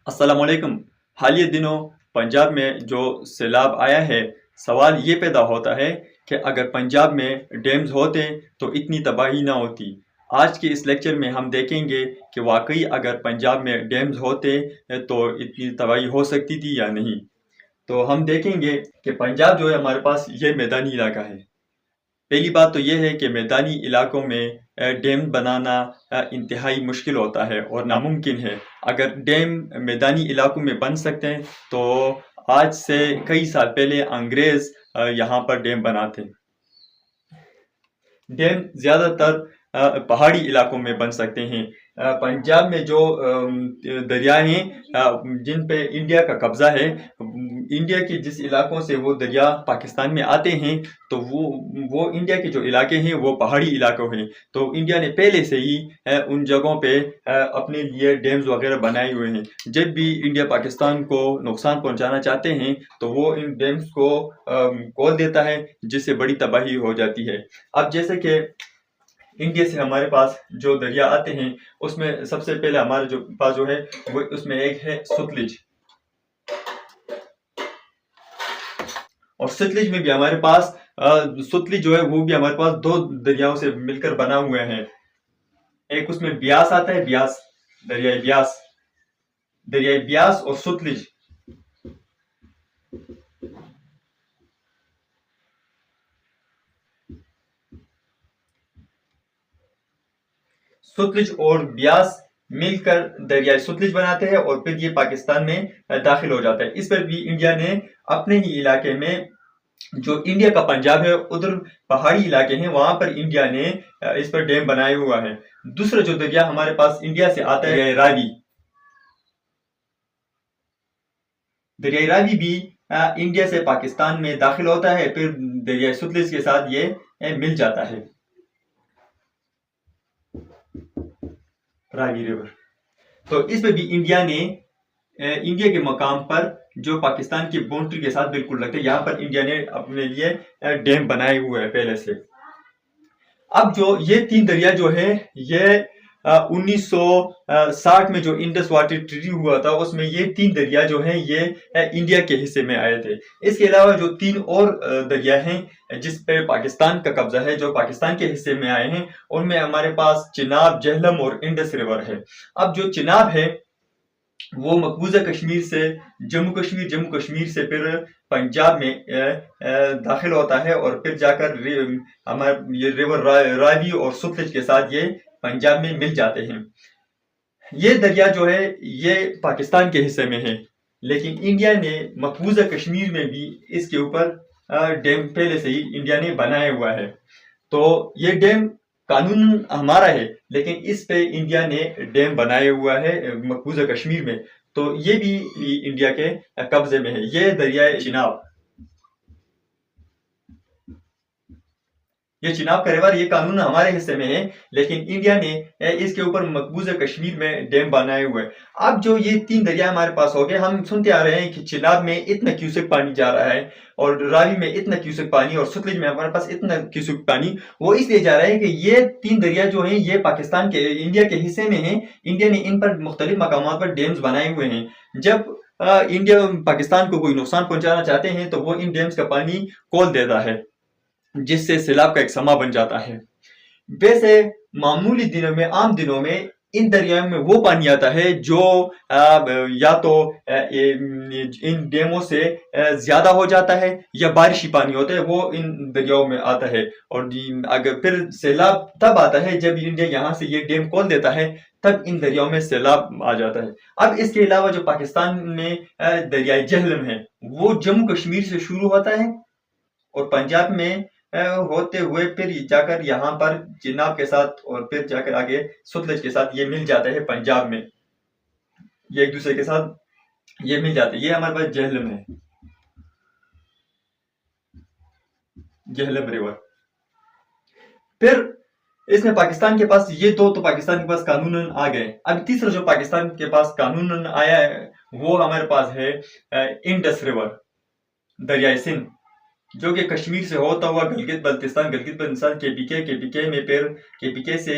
السلام علیکم۔ حالیہ دنوں پنجاب میں جو سیلاب آیا ہے، سوال یہ پیدا ہوتا ہے کہ اگر پنجاب میں ڈیمز ہوتے تو اتنی تباہی نہ ہوتی۔ آج کے اس لیکچر میں ہم دیکھیں گے کہ واقعی اگر پنجاب میں ڈیمز ہوتے تو اتنی تباہی ہو سکتی تھی یا نہیں۔ تو ہم دیکھیں گے کہ پنجاب جو ہے ہمارے پاس یہ میدانی علاقہ ہے۔ پہلی بات تو یہ ہے کہ میدانی علاقوں میں ڈیم بنانا انتہائی مشکل ہوتا ہے اور ناممکن ہے۔ اگر ڈیم میدانی علاقوں میں بن سکتے ہیں تو آج سے کئی سال پہلے انگریز یہاں پر ڈیم بناتے۔ ڈیم زیادہ تر پہاڑی علاقوں میں بن سکتے ہیں۔ پنجاب میں جو دریا ہیں جن پہ انڈیا کا قبضہ ہے، انڈیا کے جس علاقوں سے وہ دریا پاکستان میں آتے ہیں تو وہ انڈیا کے جو علاقے ہیں وہ پہاڑی علاقوں ہیں۔ تو انڈیا نے پہلے سے ہی ان جگہوں پہ اپنے لیے ڈیمز وغیرہ بنائے ہوئے ہیں۔ جب بھی انڈیا پاکستان کو نقصان پہنچانا چاہتے ہیں تو وہ ان ڈیمز کو کھول دیتا ہے، جس سے بڑی تباہی ہو جاتی ہے۔ اب جیسے کہ انڈیا سے ہمارے پاس جو دریا آتے ہیں اس میں سب سے پہلے ہمارے جو پاس جو ہے وہ اس میں ایک ہے ستلج، اور ستلج میں بھی ہمارے پاس ستلج جو ہے وہ بھی ہمارے پاس دو دریاؤں سے مل کر بنا ہوئے ہیں۔ ایک اس میں بیاس آتا ہے، بیاس، دریائے بیاس اور ستلج۔ ستلج اور بیاس مل کر دریائے ستلج بناتے ہیں اور پھر یہ پاکستان میں داخل ہو جاتا ہے۔ اس پر بھی انڈیا نے اپنے ہی علاقے میں، جو انڈیا کا پنجاب ہے ادھر پہاڑی علاقے ہیں، وہاں پر انڈیا نے اس پر ڈیم بنائے ہوا ہے۔ دوسرا جو دریا ہمارے پاس انڈیا سے آتا ہے دریائے راوی بھی انڈیا سے پاکستان میں داخل ہوتا ہے، پھر دریائے ستلج کے ساتھ یہ مل جاتا ہے، راوی ریور۔ تو اس پہ بھی انڈیا نے انڈیا کے مقام پر جو پاکستان کی باؤنڈری کے ساتھ بالکل لگتے، یہاں پر انڈیا نے اپنے لیے ڈیم بنائے ہوئے ہیں پہلے سے۔ اب جو یہ تین دریا جو ہے یہ 1960 میں جو انڈس واٹر ٹریٹی ہوا تھا اس میں یہ تین دریا جو ہیں یہ انڈیا کے حصے میں آئے تھے۔ اس کے علاوہ جو تین اور دریا ہیں جس پہ پاکستان کا قبضہ ہے، جو پاکستان کے حصے میں آئے ہیں، ان میں ہمارے پاس چناب، جہلم اور انڈس ریور ہے۔ اب جو چناب ہے وہ مقبوضہ کشمیر سے جموں کشمیر سے پھر پنجاب میں داخل ہوتا ہے اور پھر جا کر یہ ریور راوی اور ستلج کے ساتھ یہ پنجاب میں مل جاتے ہیں۔ یہ دریا جو ہے یہ پاکستان کے حصے میں ہے، لیکن انڈیا نے مقبوضہ کشمیر میں بھی اس کے اوپر ڈیم پہلے سے ہی انڈیا نے بنایا ہوا ہے۔ تو یہ ڈیم قانون ہمارا ہے، لیکن اس پہ انڈیا نے ڈیم بنایا ہوا ہے مقبوضہ کشمیر میں، تو یہ بھی انڈیا کے قبضے میں ہے۔ یہ دریائے چناب، یہ چناب کا ریور، یہ قانون ہمارے حصے میں ہے، لیکن انڈیا نے اس کے اوپر مقبوضہ کشمیر میں ڈیم بنائے ہوئے۔ اب جو یہ تین دریا ہمارے پاس ہو گئے، ہم سنتے آ رہے ہیں کہ چناب میں اتنا کیوسک پانی جا رہا ہے اور راوی میں اتنا کیوسک پانی اور ستلج میں ہمارے پاس اتنا کیوسک پانی۔ وہ اس لیے جا رہا ہے کہ یہ تین دریا جو ہیں یہ پاکستان کے، انڈیا کے حصے میں ہیں۔ انڈیا نے ان پر مختلف مقامات پر ڈیمز بنائے ہوئے ہیں۔ جب انڈیا پاکستان کو کوئی نقصان پہنچانا چاہتے ہیں تو وہ ان ڈیمز کا پانی کھول دیتا ہے، جس سے سیلاب کا ایک سما بن جاتا ہے۔ ویسے معمولی دنوں میں، عام دنوں میں ان دریاؤں میں وہ پانی آتا ہے جو یا تو ان ڈیموں سے زیادہ ہو جاتا ہے یا بارشی پانی ہوتا ہے، وہ ان دریاؤں میں آتا ہے۔ اور اگر پھر سیلاب تب آتا ہے جب انڈیا یہاں سے یہ ڈیم کھول دیتا ہے، تب ان دریاؤں میں سیلاب آ جاتا ہے۔ اب اس کے علاوہ جو پاکستان میں دریائے جہلم ہے وہ جموں کشمیر سے شروع ہوتا ہے اور پنجاب میں ہوتے ہوئے پھر جا کر یہاں پر چناب کے ساتھ اور پھر جا کر آگے ستلج کے ساتھ یہ مل جاتا ہے پنجاب میں، یہ ایک دوسرے کے ساتھ یہ مل جاتے ہیں۔ یہ ہمارے پاس جہلم ہے، جہلم ریور۔ پھر اس میں پاکستان کے پاس یہ دو تو پاکستان کے پاس قانوناً آ گئے۔ اب تیسرا جو پاکستان کے پاس قانوناً آیا ہے وہ ہمارے پاس ہے انڈس ریور، دریائے سندھ۔ جو کہ کشمیر سے ہوتا ہوا گلگت بلتستان کے میں پھر کے سے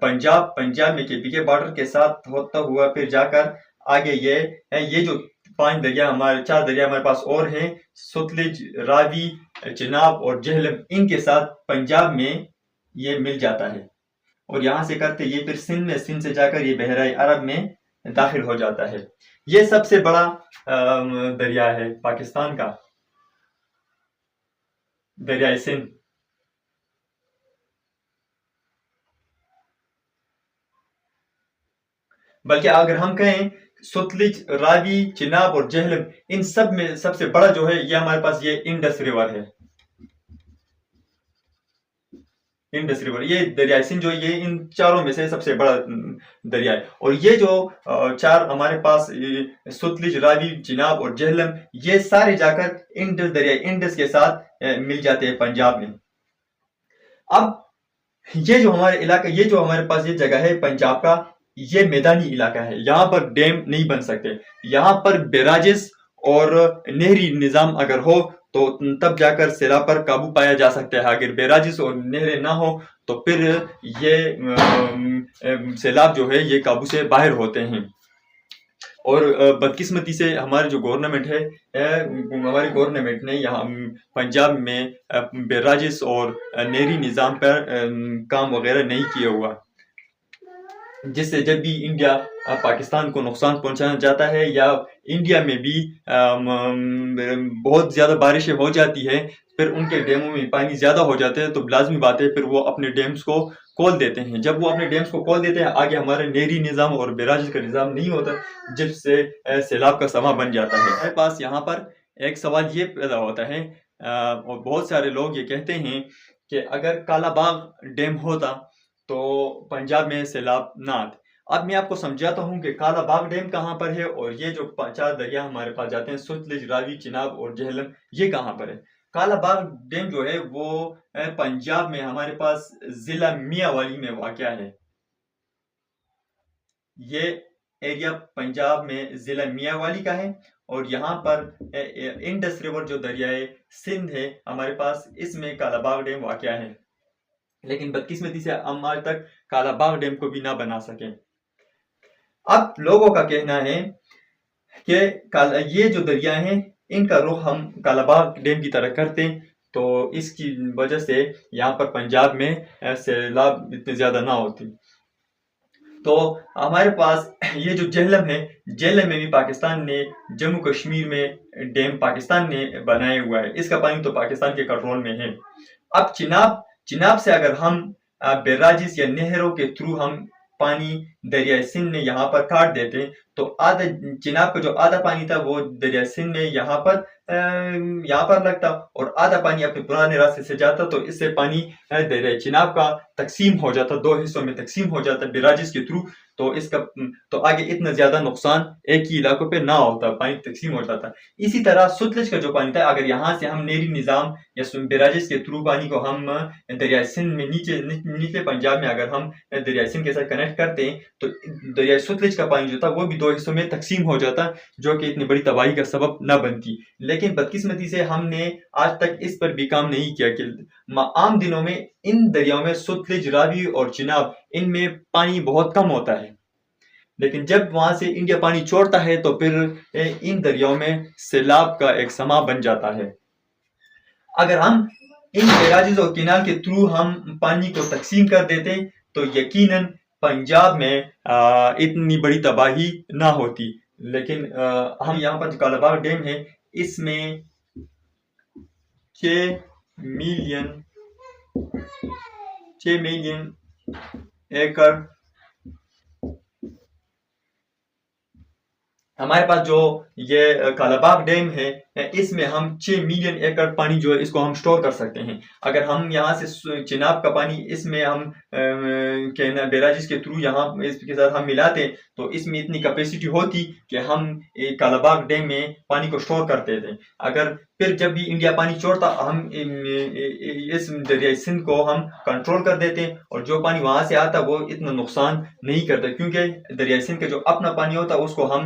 پنجاب میں کے بارڈر کے ساتھ ہوتا ہوا پھر جا کر آگے یہ جو 5 دریا 4 دریا ہمارے پاس اور ہیں، ستلج، راوی، چناب اور جہلم، ان کے ساتھ پنجاب میں یہ مل جاتا ہے، اور یہاں سے کرتے یہ پھر سندھ سے جا کر یہ بحیرہ عرب میں داخل ہو جاتا ہے۔ یہ سب سے بڑا دریا ہے پاکستان کا، دریائے سندھ۔ بلکہ اگر ہم کہیں ستلج، راوی، چناب اور جہلم، ان سب میں سب سے بڑا جو ہے یہ ہمارے پاس یہ انڈس ریور ہے۔ انڈس ریور، یہ دریائے سندھ جو یہ ان چاروں میں سے سب سے بڑا دریا ہے، اور یہ جو 4 ہمارے پاس ستلج، راوی، چناب اور جہلم، یہ سارے جا کر دریائے انڈس کے ساتھ مل جاتے ہیں پنجاب میں۔ اب یہ جو ہمارے علاقہ، یہ جو ہمارے پاس یہ جگہ ہے پنجاب کا، یہ میدانی علاقہ ہے، یہاں پر ڈیم نہیں بن سکتے، یہاں پر بیراجز اور نہری نظام اگر ہو تو تب جا کر سیلاب پر قابو پایا جا سکتا ہے۔ اگر بیراجز اور نہریں نہ ہو تو پھر یہ سیلاب جو ہے یہ قابو سے باہر ہوتے ہیں۔ اور بدقسمتی سے ہمارے جو گورنمنٹ ہے، ہماری گورنمنٹ نے یہاں پنجاب میں بیراجز اور نہری نظام پر کام وغیرہ نہیں کیا ہوا، جس سے جب بھی انڈیا پاکستان کو نقصان پہنچانا چاہتا ہے یا انڈیا میں بھی بہت زیادہ بارشیں ہو جاتی ہے، پھر ان کے ڈیموں میں پانی زیادہ ہو جاتے ہیں، تو لازمی بات ہے پھر وہ اپنے ڈیمز کو کھول دیتے ہیں۔ جب وہ اپنے ڈیمز کو کھول دیتے ہیں، آگے ہمارے نہری نظام اور بیراجز کا نظام نہیں ہوتا، جس سے سیلاب کا سما بن جاتا ہے۔ ہمارے پاس یہاں پر ایک سوال یہ پیدا ہوتا ہے، اور بہت سارے لوگ یہ کہتے ہیں کہ اگر کالا باغ ڈیم ہوتا تو پنجاب میں سیلاب نہ آتے۔ اب میں آپ کو سمجھاتا ہوں کہ کالا باغ ڈیم کہاں پر ہے، اور یہ جو 4 دریا ہمارے پاس جاتے ہیں، ستلج، راوی، چناب اور جہلم، یہ کہاں پر ہے۔ کالا باغ ڈیم جو ہے وہ پنجاب میں ہمارے پاس ضلع میاں والی میں واقع ہے۔ یہ ایریا پنجاب میں ضلع میاں والی کا ہے، اور یہاں پر انڈس ریور جو دریائے سندھ ہے ہمارے پاس، اس میں کالا باغ ڈیم واقع ہے، لیکن بدقسمتی سے ہم آج تک کالا باغ ڈیم کو بھی نہ بنا سکیں۔ اب لوگوں کا کہنا ہے کہ یہ جو دریا ہیں ان کا رخ ہم کالا باغ ڈیم کی طرح کرتے تو اس کی وجہ سے یہاں پر پنجاب میں سیلاب اتنے زیادہ نہ ہوتی۔ تو ہمارے پاس یہ جو جہلم ہے، جہلم میں بھی پاکستان نے جموں کشمیر میں ڈیم پاکستان نے بنایا ہوا ہے، اس کا پانی تو پاکستان کے کنٹرول میں ہے۔ اب چناب سے اگر ہم بیراجز یا نہروں کے تھرو ہم پانی دریائے سندھ میں یہاں پر کاٹ دیتے تو چناب کا جو آدھا پانی تھا وہ دریائے سندھ میں یہاں پر لگتا، اور آدھا پانی اپنے پرانے راستے سے جاتا، تو اس سے پانی دریائے چناب کا تقسیم ہو جاتا، 2 حصوں میں تقسیم ہو جاتا بیراجز کے تھرو، تو آگے اتنا زیادہ نقصان ایک ہی علاقوں پہ نہ ہوتا، پانی تقسیم ہو جاتا۔ اسی طرح ستلج کا جو پانی تھا، اگر یہاں سے ہم نہری نظام یا بیراجز کے تھرو پانی کو ہم دریائے سندھ میں نیچے پنجاب میں اگر ہم دریائے سندھ کے ساتھ کنیکٹ کرتے ہیں تو دریائے ستلج کا پانی جو تھا وہ بھی 2 حصوں میں تقسیم ہو جاتا، جو کہ اتنی بڑی تباہی کا سبب نہ بنتی۔ لیکن بدقسمتی سے ہم نے آج تک اس پر بھی کام نہیں کیا کہ عام دنوں میں ان دریاؤں میں ستلج، راوی اور چناب، ان میں پانی بہت کم ہوتا ہے، لیکن جب وہاں سے انڈیا پانی چھوڑتا ہے تو پھر ان دریاؤں میں سیلاب کا ایک سما بن جاتا ہے۔ اگر ہم ان بیراجز اور کینال کے تھرو ہم پانی کو تقسیم کر دیتے تو یقیناً پنجاب میں اتنی بڑی تباہی نہ ہوتی، لیکن ہم یہاں پر جو کالا باغ ڈیم ہے اس میں 6 ملین ایکڑ ہمارے پاس جو یہ کالا باغ ڈیم ہے، اس میں ہم 6 ملین ایکڑ پانی جو ہے اس کو ہم سٹور کر سکتے ہیں۔ اگر ہم یہاں سے چناب کا پانی اس میں ہم بیراجز کے تھرو یہاں اس کے ساتھ ہم ملاتے تو اس میں اتنی کیپیسٹی ہوتی کہ ہم کالا باغ ڈیم میں پانی کو سٹور کرتے تھے۔ اگر پھر جب بھی انڈیا پانی چھوڑتا ہم اس دریائے سندھ کو ہم کنٹرول کر دیتے، اور جو پانی وہاں سے آتا وہ اتنا نقصان نہیں کرتا، کیونکہ دریائے سندھ کا جو اپنا پانی ہوتا اس کو ہم